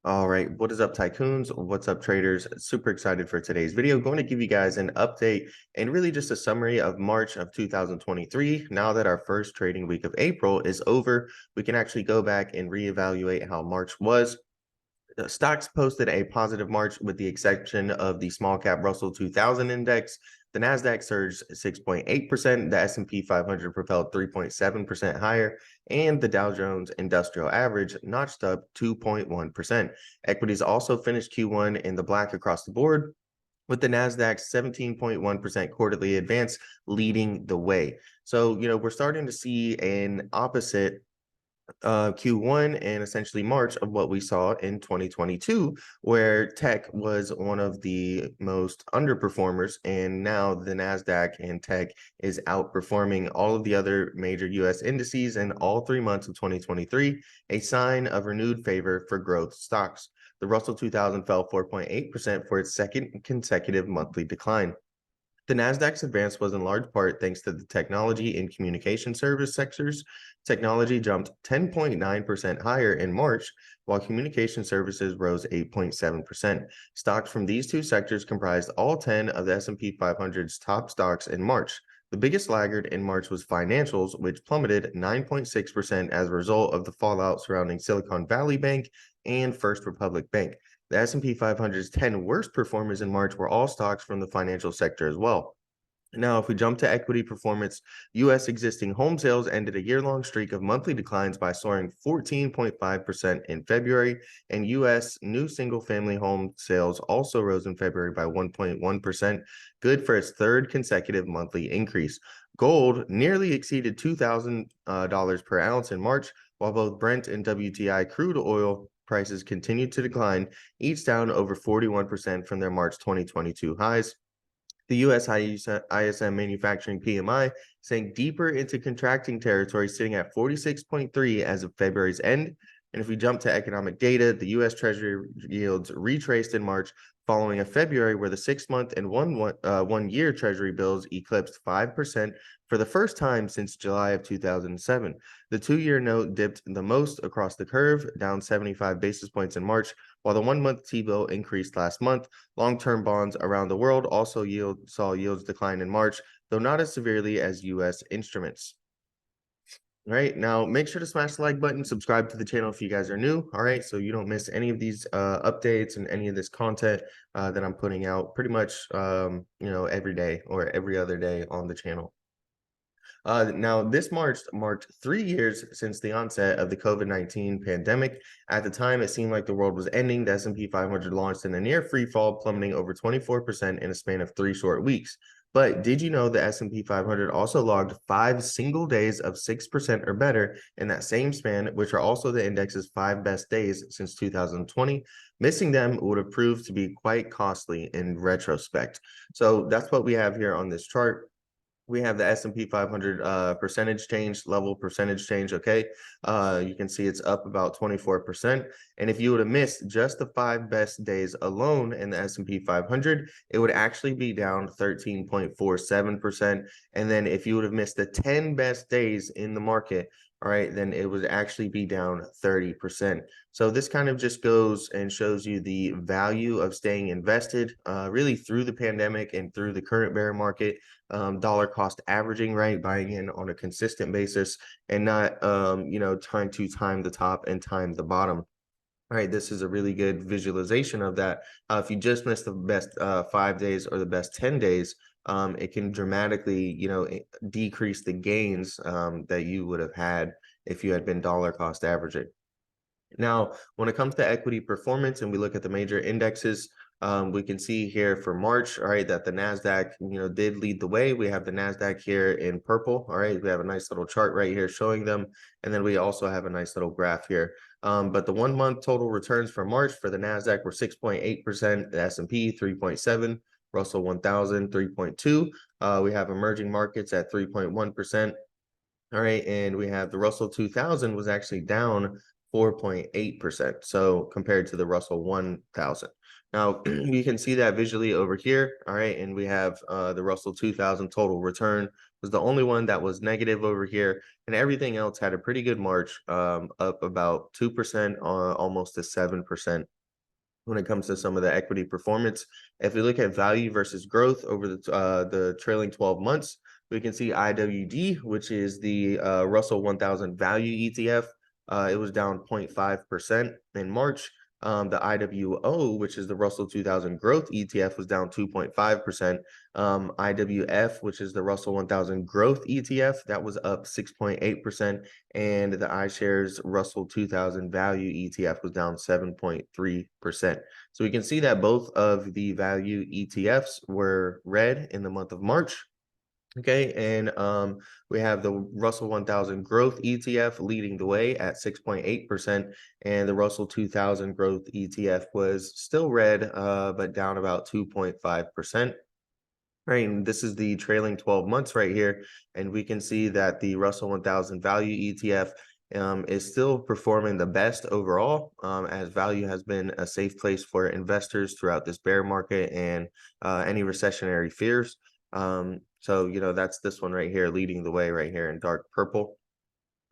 All right, what is up, tycoons? What's up, traders? Super excited for today's video. Going to give you guys an update and really just a summary of March of 2023. Now that our first trading week of April is over, we can actually go back and reevaluate how March was. The stocks posted a positive March with the exception of the small cap Russell 2000 index. The Nasdaq surged 6.8%, the S&P 500 propelled 3.7% higher, and the Dow Jones Industrial Average notched up 2.1%. Equities also finished Q1 in the black across the board, with the Nasdaq's 17.1% quarterly advance leading the way. So, we're starting to see an opposite Q1 and essentially March of what we saw in 2022, where tech was one of the most underperformers, and now the Nasdaq and tech is outperforming all of the other major US indices in all 3 months of 2023, a sign of renewed favor for growth stocks. The Russell 2000 fell 4.8% for its second consecutive monthly decline. The Nasdaq's advance was in large part thanks to the technology and communication service sectors. Technology jumped 10.9% higher in March, while communication services rose 8.7%. Stocks from these two sectors comprised all 10 of the S&P 500's top stocks in March. The biggest laggard in March was financials, which plummeted 9.6% as a result of the fallout surrounding Silicon Valley Bank and First Republic Bank. The S&P 500's 10 worst performers in March were all stocks from the financial sector as well. Now, if we jump to equity performance, U.S. existing home sales ended a year-long streak of monthly declines by soaring 14.5% in February, and U.S. new single-family home sales also rose in February by 1.1%, good for its third consecutive monthly increase. Gold nearly exceeded $2,000 per ounce in March, while both Brent and WTI crude oil prices continued to decline, each down over 41% from their March 2022 highs. The U.S. ISM manufacturing PMI sank deeper into contracting territory, sitting at 46.3 as of February's end. And if we jump to economic data, the U.S. Treasury yields retraced in March following a February where the 6-month and one-year Treasury bills eclipsed 5% for the first time since July of 2007. The 2-year note dipped the most across the curve, down 75 basis points in March, while the 1-month T-bill increased last month. Long-term bonds around the world also saw yields decline in March, though not as severely as U.S. instruments. All right, now make sure to smash the like button, subscribe to the channel if you guys are new. All right, so you don't miss any of these updates and any of this content that I'm putting out pretty much every day or every other day on the channel. Now, this March marked 3 years since the onset of the COVID-19 pandemic. At the time, it seemed like the world was ending. The S&P 500 launched in a near free fall, plummeting over 24% in a span of 3 short weeks. But did you know the S&P 500 also logged 5 single days of 6% or better in that same span, which are also the index's 5 best days since 2020? Missing them would have proved to be quite costly in retrospect. So that's what we have here on this chart. We have the S&P 500 percentage change, level percentage change, okay? You can see it's up about 24%. And if you would have missed just the 5 best days alone in the S&P 500, it would actually be down 13.47%. And then if you would have missed the 10 best days in the market, all right, then it would actually be down 30%. So this kind of just goes and shows you the value of staying invested really through the pandemic and through the current bear market. Dollar cost averaging, right? Buying in on a consistent basis and not, trying to time the top and time the bottom. All right, this is a really good visualization of that. If you just missed the best 5 days or the best 10 days, it can dramatically, decrease the gains that you would have had if you had been dollar cost averaging. Now, when it comes to equity performance and we look at the major indexes, we can see here for March, all right, that the NASDAQ, did lead the way. We have the NASDAQ here in purple, all right. We have a nice little chart right here showing them. And then we also have a nice little graph here. But the 1-month total returns for March for the NASDAQ were 6.8%, the S&P 3.7%, Russell 1000 3.2%. We have emerging markets at 3.1%. All right, and we have the Russell 2000 was actually down 4.8%. So compared to the Russell 1000. Now you can see that visually over here. All right, and we have the Russell 2000 total return was the only one that was negative over here, and everything else had a pretty good March, up about 2%, almost to 7% when it comes to some of the equity performance. If we look at value versus growth over the trailing 12 months, we can see IWD, which is the Russell 1000 Value ETF. It was down 0.5% in March. The IWO, which is the Russell 2000 Growth ETF, was down 2.5%. IWF, which is the Russell 1000 Growth ETF, that was up 6.8%. And the iShares Russell 2000 Value ETF was down 7.3%. So we can see that both of the value ETFs were red in the month of March. Okay, and we have the Russell 1000 Growth ETF leading the way at 6.8%, and the Russell 2000 Growth ETF was still red, but down about 2.5%. Right, and this is the trailing 12 months right here, and we can see that the Russell 1000 Value ETF is still performing the best overall, as value has been a safe place for investors throughout this bear market and any recessionary fears. So, that's this one right here leading the way right here in dark purple.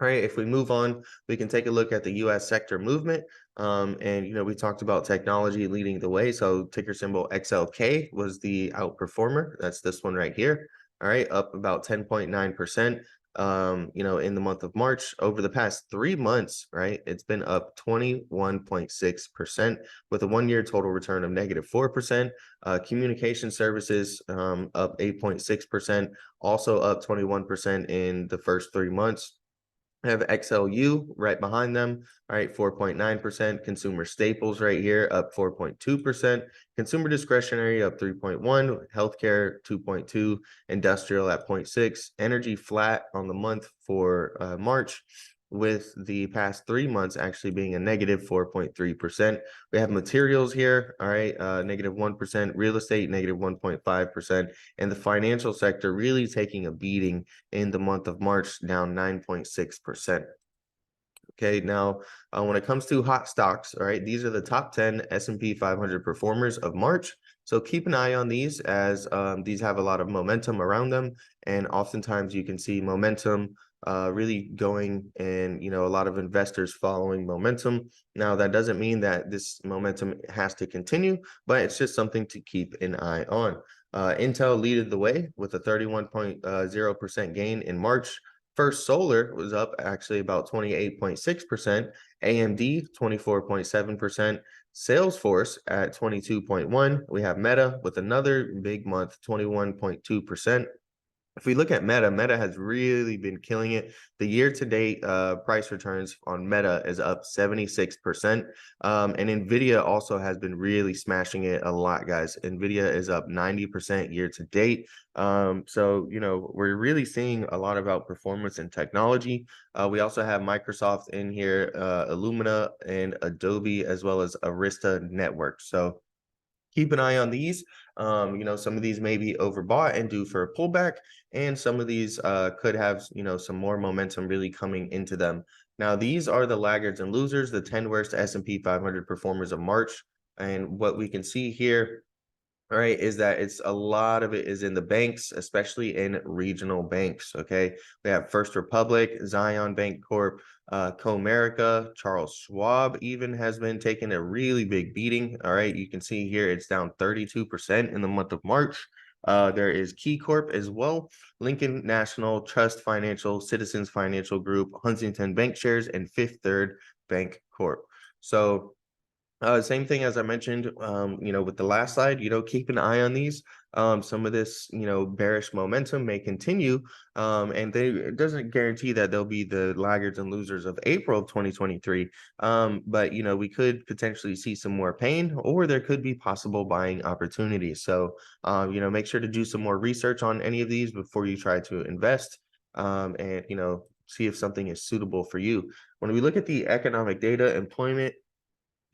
All right, if we move on, we can take a look at the U.S. sector movement. And, we talked about technology leading the way. So ticker symbol XLK was the outperformer. That's this one right here. All right, up about 10.9%, in the month of March. Over the past 3 months, right, it's been up 21.6% with a 1-year total return of -4%. Communication services up 8.6%, also up 21% in the first 3 months. I have XLU right behind them, all right, 4.9%. Consumer staples right here up 4.2%. Consumer discretionary up 3.1, healthcare 2.2, industrial at 0.6, energy flat on the month for March, with the past 3 months actually being a -4.3%. We have materials here, all right, -1%, real estate -1.5%, and the financial sector really taking a beating in the month of March, down 9.6%. Okay, now when it comes to hot stocks, all right, these are the top 10 S&P 500 performers of March. So keep an eye on these, as these have a lot of momentum around them, and oftentimes you can see momentum really going, and a lot of investors following momentum. Now that doesn't mean that this momentum has to continue, but it's just something to keep an eye on. Intel leaded the way with a 31.0% gain in March. First Solar was up actually about 28.6%, AMD 24.7%, Salesforce at 22.1. We have Meta with another big month, 21.2%. If we look at Meta has really been killing it. The year-to-date price returns on Meta is up 76%. And NVIDIA also has been really smashing it a lot, guys. NVIDIA is up 90% year-to-date. So, we're really seeing a lot of outperformance in technology. We also have Microsoft in here, Illumina and Adobe, as well as Arista Network. So keep an eye on these. Some of these may be overbought and due for a pullback, and some of these could have, some more momentum really coming into them. Now, these are the laggards and losers, the 10 worst S&P 500 performers of March. And what we can see here, all right, is that it's a lot of it is in the banks, especially in regional banks. Okay, we have First Republic, Zion Bank Corp, Comerica, Charles Schwab even has been taking a really big beating. All right, you can see here it's down 32% in the month of March. There is Key Corp as well, Lincoln National, Trust Financial, Citizens Financial Group, Huntington Bank Shares, and Fifth Third Bank Corp. So same thing as I mentioned, with the last slide, keep an eye on these. Some of this, bearish momentum may continue, and it doesn't guarantee that they'll be the laggards and losers of April of 2023. But, we could potentially see some more pain, or there could be possible buying opportunities. So, make sure to do some more research on any of these before you try to invest, and, see if something is suitable for you. When we look at the economic data, employment,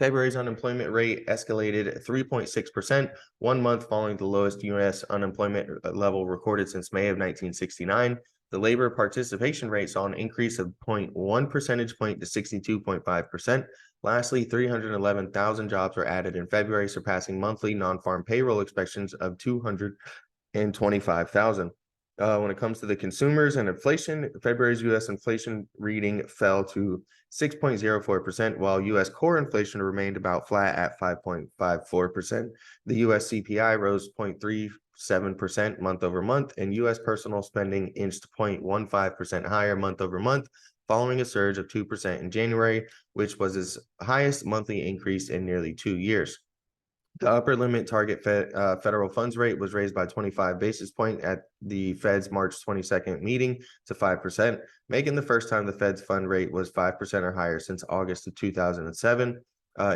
February's unemployment rate escalated 3.6%, 1 month following the lowest U.S. unemployment level recorded since May of 1969. The labor participation rate saw an increase of 0.1 percentage point to 62.5%. Lastly, 311,000 jobs were added in February, surpassing monthly non-farm payroll expectations of 225,000. When it comes to the consumers and inflation, February's U.S. inflation reading fell to 6.04%, while U.S. core inflation remained about flat at 5.54%. The U.S. CPI rose 0.37% month over month, and U.S. personal spending inched 0.15% higher month over month, following a surge of 2% in January, which was its highest monthly increase in nearly 2 years. The upper limit target federal funds rate was raised by 25 basis point at the Fed's March 22nd meeting to 5%, making the first time the Fed's fund rate was 5% or higher since August of 2007.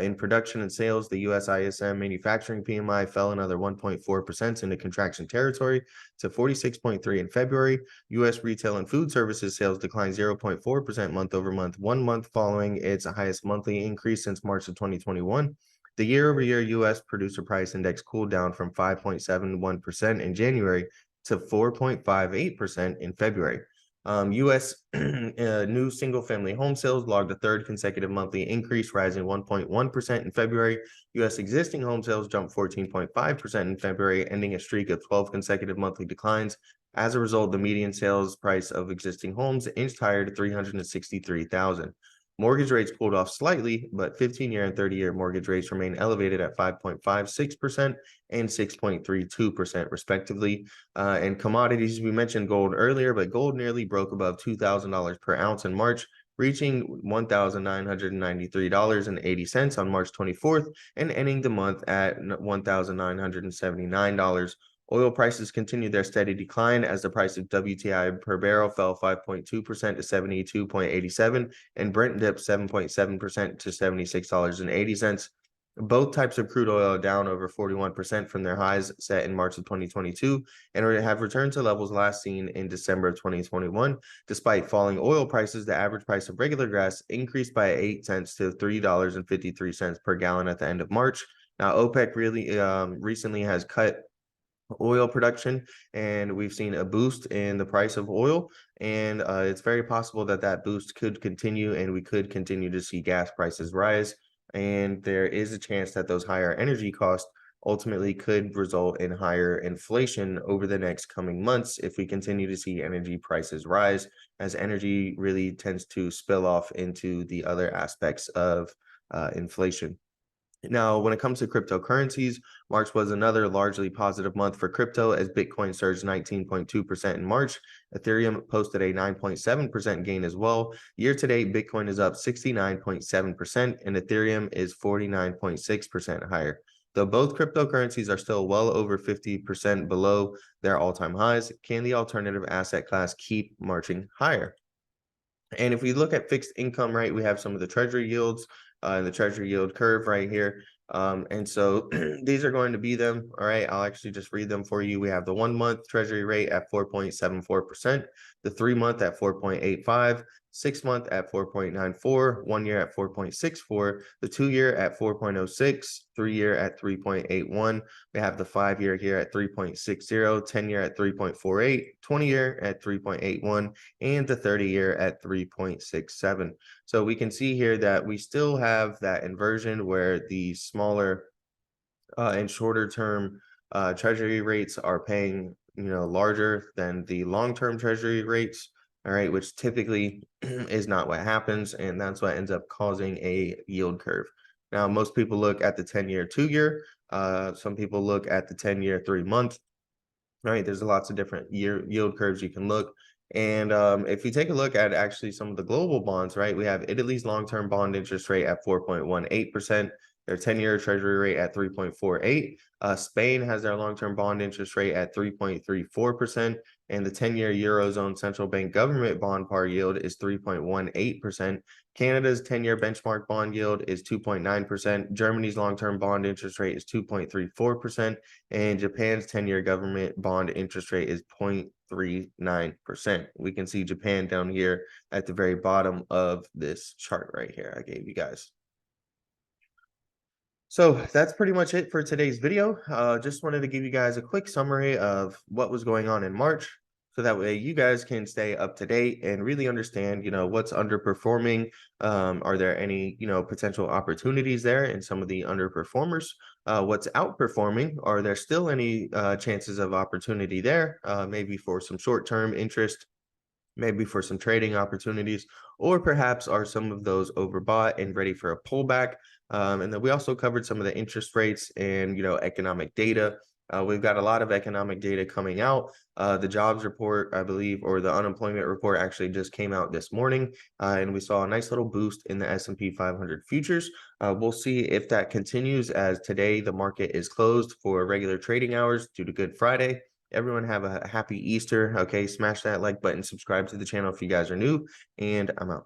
In production and sales, the US ISM manufacturing PMI fell another 1.4% into contraction territory to 46.3 in February. US retail and food services sales declined 0.4% month over month, 1 month following its highest monthly increase since March of 2021. The year-over-year U.S. Producer Price Index cooled down from 5.71% in January to 4.58% in February. U.S. New single-family home sales logged a third consecutive monthly increase, rising 1.1% in February. U.S. existing home sales jumped 14.5% in February, ending a streak of 12 consecutive monthly declines. As a result, the median sales price of existing homes inched higher to $363,000. Mortgage rates cooled off slightly, but 15-year and 30-year mortgage rates remain elevated at 5.56% and 6.32% respectively. And commodities, we mentioned gold earlier, but gold nearly broke above $2,000 per ounce in March, reaching $1,993.80 on March 24th and ending the month at $1,979. Oil prices continued their steady decline as the price of WTI per barrel fell 5.2% to 72.87, and Brent dipped 7.7% to $76.80. Both types of crude oil are down over 41% from their highs set in March of 2022 and have returned to levels last seen in December of 2021. Despite falling oil prices, the average price of regular gas increased by 8 cents to $3.53 per gallon at the end of March. Now, OPEC really recently has cut oil production, and we've seen a boost in the price of oil, and it's very possible that that boost could continue and we could continue to see gas prices rise, and there is a chance that those higher energy costs ultimately could result in higher inflation over the next coming months if we continue to see energy prices rise, as energy really tends to spill off into the other aspects of inflation. Now, when it comes to cryptocurrencies, March was another largely positive month for crypto as Bitcoin surged 19.2% in March. Ethereum posted a 9.7% gain as well. Year to date, Bitcoin is up 69.7% and Ethereum is 49.6% higher. Though both cryptocurrencies are still well over 50% below their all-time highs, can the alternative asset class keep marching higher? And if we look at fixed income, right, we have some of the Treasury yields and the Treasury yield curve right here. And so these are going to be them. All right, I'll actually just read them for you. We have the 1 month Treasury rate at 4.74%, the 3 month at 4.85, 6 month at 4.94, 1 year at 4.64, the 2 year at 4.06, 3 year at 3.81. We have the 5 year here at 3.60, 10 year at 3.48, 20 year at 3.81, and the 30 year at 3.67. So we can see here that we still have that inversion where the smaller and shorter term treasury rates are paying, larger than the long-term treasury rates. All right, which typically is not what happens, and that's what ends up causing a yield curve. Now, most people look at the 10-year, 2 year. Some people look at the 10-year, 3 month. All right, there's lots of different yield curves you can look. And if you take a look at actually some of the global bonds, right, we have Italy's long-term bond interest rate at 4.18%, their 10-year treasury rate at 3.48. Spain has their long-term bond interest rate at 3.34%, and the 10-year Eurozone central bank government bond par yield is 3.18%. Canada's 10-year benchmark bond yield is 2.9%. Germany's long-term bond interest rate is 2.34%, and Japan's 10-year government bond interest rate is 0.39%. We can see Japan down here at the very bottom of this chart right here I gave you guys. So that's pretty much it for today's video. Just wanted to give you guys a quick summary of what was going on in March. so that way you guys can stay up to date and really understand, what's underperforming. Are there any, potential opportunities there in some of the underperformers? What's outperforming? Are there still any chances of opportunity there? Maybe for some short-term interest, maybe for some trading opportunities, or perhaps are some of those overbought and ready for a pullback? And then we also covered some of the interest rates and economic data. We've got a lot of economic data coming out. The jobs report, I believe, or the unemployment report actually just came out this morning, and we saw a nice little boost in the S&P 500 futures. We'll see if that continues, as today the market is closed for regular trading hours due to Good Friday. Everyone have a happy Easter. Okay, smash that like button, subscribe to the channel if you guys are new, and I'm out.